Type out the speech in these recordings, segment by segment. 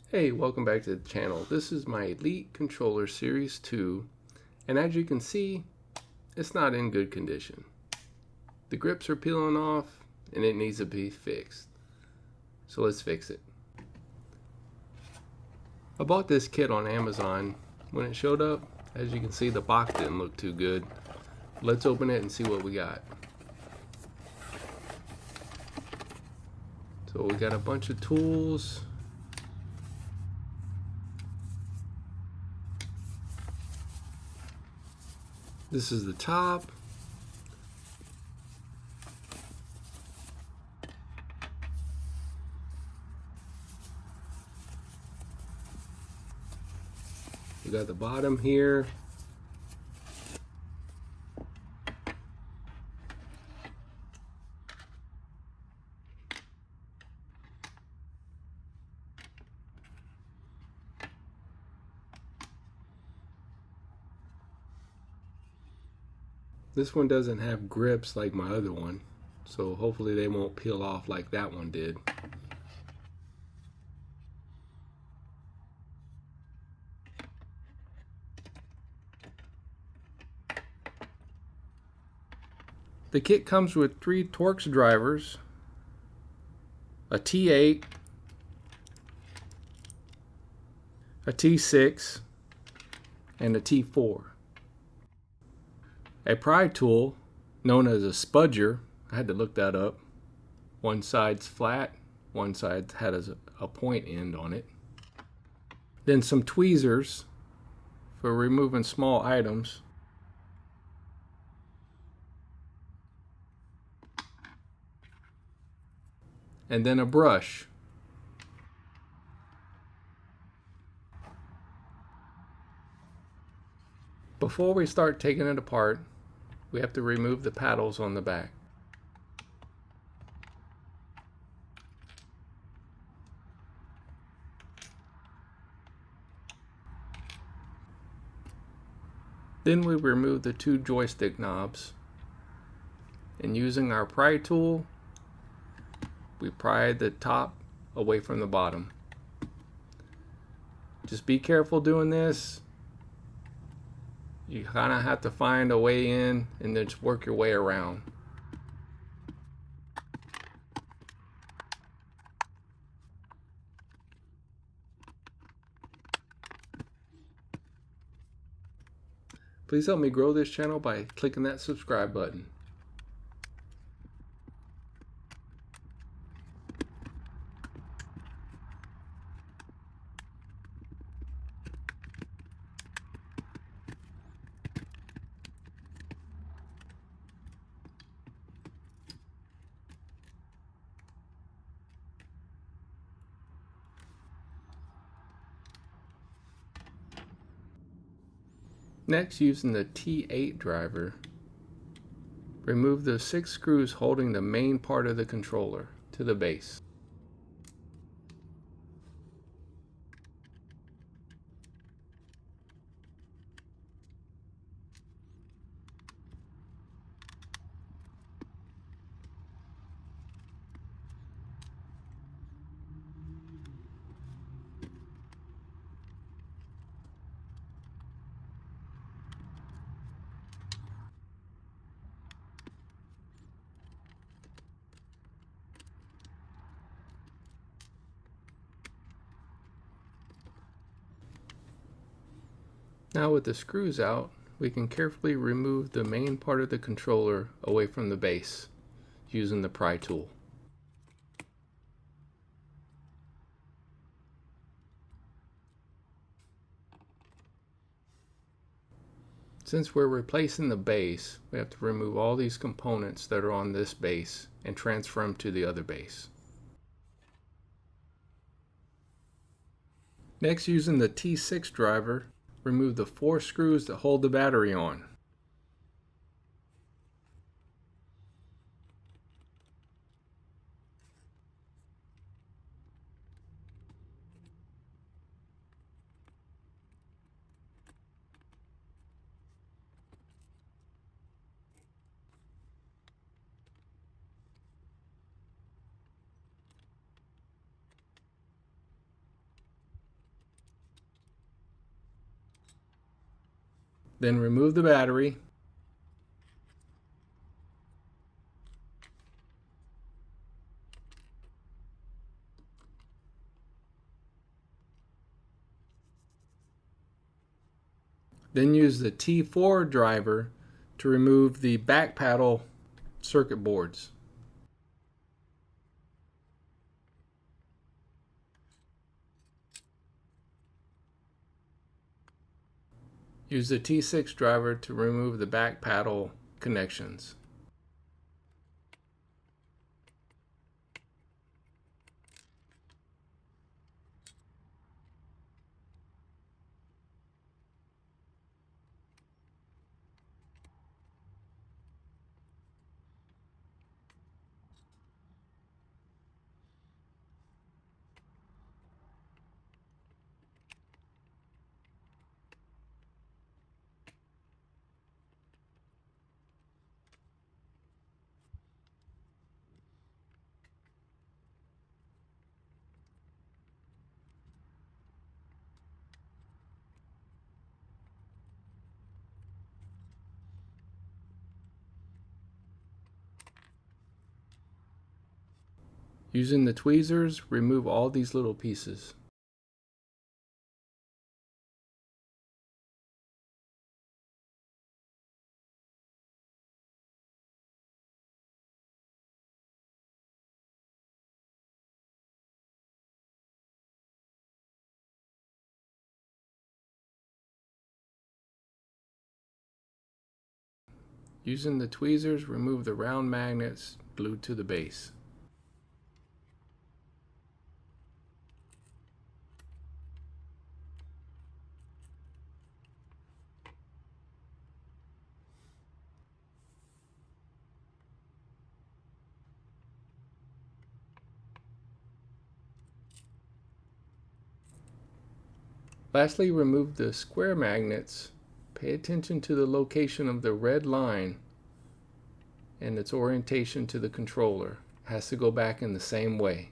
Hey, welcome back to the channel. This is my Elite Controller Series 2, and as you can see, it's not in good condition. The grips are peeling off, and it needs to be fixed. So let's fix it. I bought this kit on Amazon. When it showed up, as you can see, the box didn't look too good. Let's open it and see what we got. So we got a bunch of tools. This is the top. We got the bottom here. This one doesn't have grips like my other one, so hopefully they won't peel off like that one did. The kit comes with 3 Torx drivers, a T8, a T6, and a T4. A pry tool, known as a spudger, I had to look that up. One side's flat, one side has a point end on it. Then some tweezers for removing small items. And then a brush. Before we start taking it apart, we have to remove the paddles on the back. Then we remove the 2 joystick knobs, and using our pry tool, we pry the top away from the bottom. Just be careful doing this. You kind of have to find a way in and then just work your way around. Please help me grow this channel by clicking that subscribe button. Next, using the T8 driver, remove the 6 screws holding the main part of the controller to the base. Now with the screws out, we can carefully remove the main part of the controller away from the base using the pry tool. Since we're replacing the base, we have to remove all these components that are on this base and transfer them to the other base. Next, using the T6 driver, remove the 4 screws that hold the battery on. Then remove the battery. Then use the T4 driver to remove the back paddle circuit boards. Use the T6 driver to remove the back paddle connections. Using the tweezers, remove all these little pieces. Using the tweezers, remove the round magnets glued to the base. Lastly, remove the square magnets. Pay attention to the location of the red line and its orientation to the controller. It has to go back in the same way.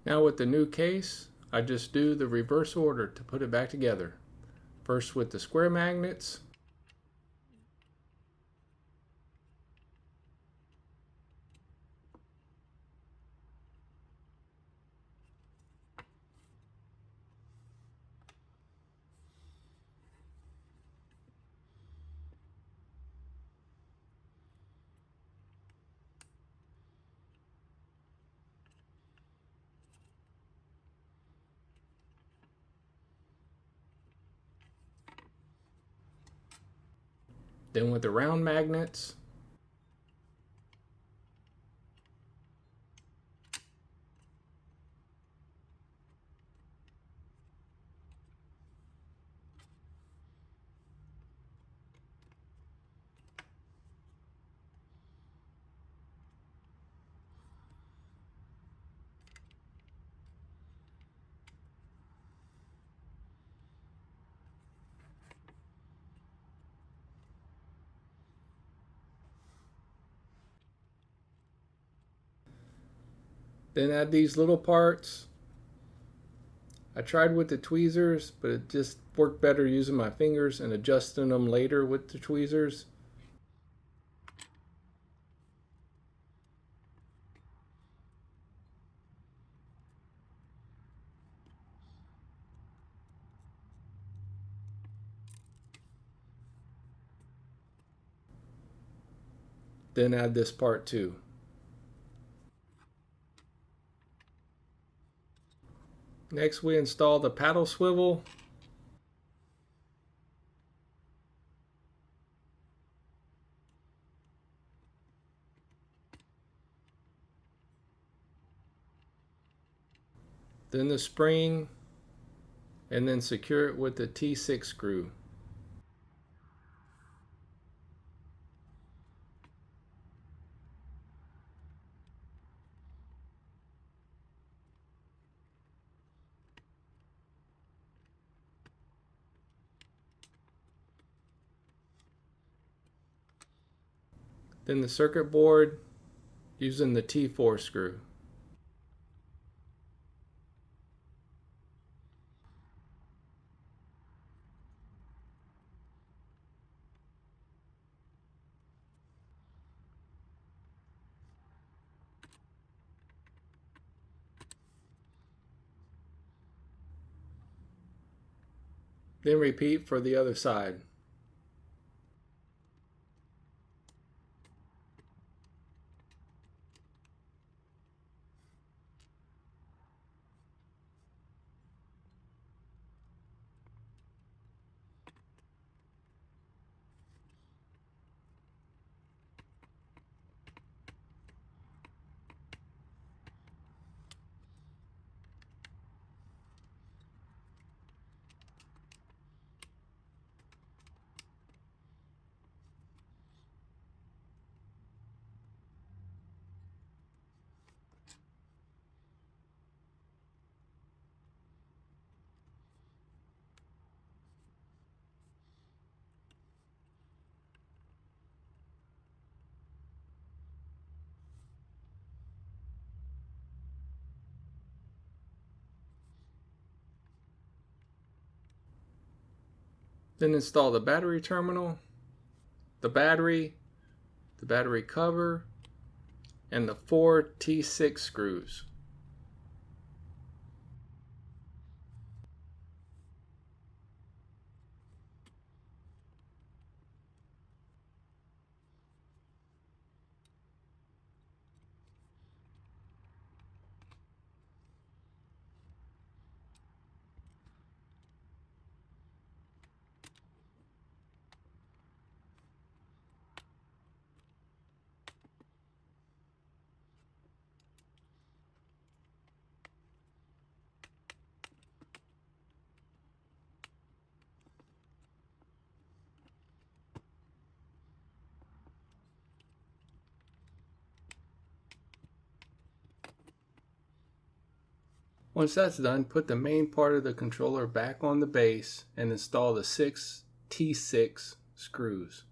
Now with the new case, I just do the reverse order to put it back together. First with the square magnets, then with the round magnets, then add these little parts. I tried with the tweezers, but it just worked better using my fingers and adjusting them later with the tweezers. Then add this part too. Next we install the paddle swivel. Then the spring, and then secure it with the T6 screw. Then the circuit board using the T4 screw. Then repeat for the other side. Then install the battery terminal, the battery cover, and the 4 T6 screws. Once that's done, put the main part of the controller back on the base and install the 6 T6 screws.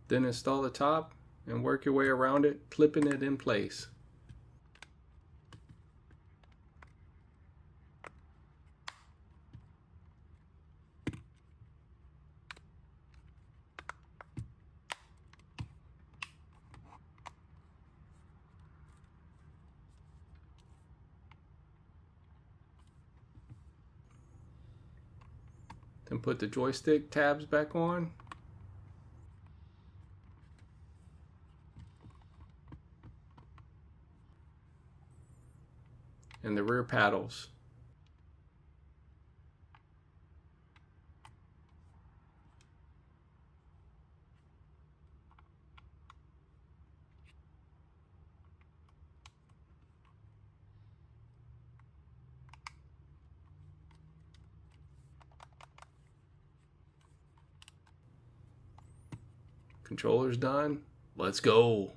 Then install the top and work your way around it, clipping it in place. Then put the joystick tabs back on. And the rear paddles. Controller's done. Let's go.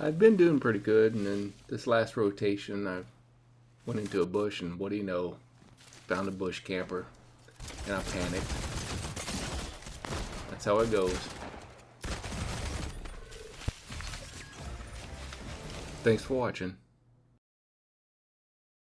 I'd been doing pretty good, and then this last rotation I went into a bush, and what do you know, found a bush camper, and I panicked. That's how it goes. Thanks for watching.